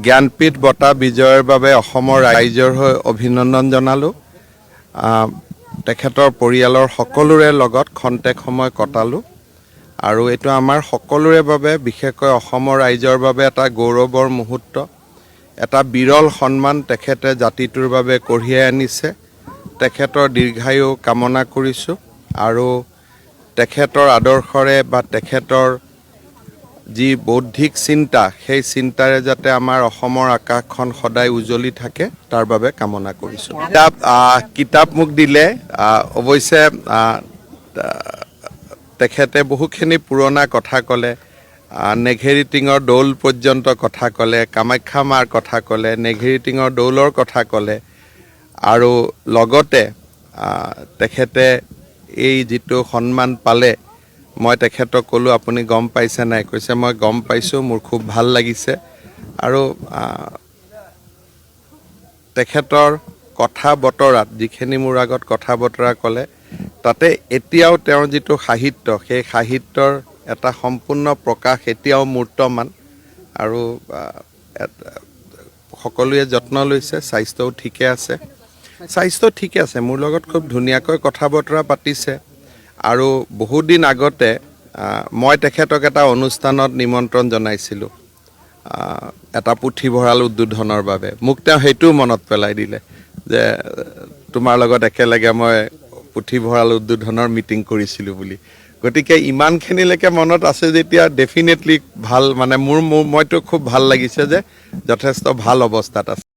জ্ঞানপীঠ বঁটা বিজয়ৰ বাবে অসমৰ ৰাইজৰ হৈ অভিনন্দন জনালোঁ। তেখেতৰ পৰিয়ালৰ সকলোৰে লগত খন্তেক সময় কটালোঁ আৰু এইটো আমাৰ সকলোৰে বাবে বিশেষকৈ অসমৰ ৰাইজৰ বাবে এটা গৌৰৱৰ মুহূৰ্ত, এটা বিৰল সন্মান তেখেতে জাতিটোৰ বাবে কঢ়িয়াই আনিছে। তেখেতৰ দীৰ্ঘায়ু কামনা কৰিছোঁ আৰু তেখেতৰ আদৰ্শৰে বা তেখেতৰ যি বৌদ্ধিক চিন্তা সেই চিন্তাৰে যাতে আমাৰ অসমৰ আকাশখন সদায় উজ্বলি থাকে তাৰ বাবে কামনা কৰিছোঁ। কিতাপ মোক দিলে, অৱশ্যে তেখেতে বহুখিনি পুৰণা কথা ক'লে, নেঘেৰি টিঙৰ দৌল পৰ্যন্ত কথা ক'লে, কামাখ্যা মাৰ কথা ক'লে, নেঘেৰি টিঙৰ দৌলৰ কথা ক'লে আৰু লগতে তেখেতে এই যিটো সন্মান পালে মই তেখেতক ক'লোঁ আপুনি গম পাইছে নাই? কৈছে মই গম পাইছোঁ, মোৰ খুব ভাল লাগিছে। আৰু তেখেতৰ কথা বতৰাত যিখিনি মোৰ আগত কথা বতৰা ক'লে তাতে এতিয়াও তেওঁৰ যিটো সাহিত্য সেই সাহিত্যৰ এটা সম্পূৰ্ণ প্ৰকাশ এতিয়াও মূৰ্তমান আৰু সকলোৱে যত্ন লৈছে। স্বাস্থ্যও ঠিকে আছে, মোৰ লগত খুব ধুনীয়াকৈ কথা বতৰা পাতিছে আৰু বহুদিন আগতে মই তেখেতক এটা অনুষ্ঠানত নিমন্ত্ৰণ জনাইছিলোঁ এটা পুথিভঁৰাল উদ্বোধনৰ বাবে। মোক তেওঁ সেইটোও মনত পেলাই দিলে যে তোমাৰ লগত একেলগে মই পুথিভঁৰাল উদ্বোধনৰ মিটিং কৰিছিলোঁ বুলি। গতিকে ইমানখিনিলৈকে মনত আছে যেতিয়া ডেফিনেটলি ভাল, মানে মইতো খুব ভাল লাগিছে যে যথেষ্ট ভাল অৱস্থাত আছে।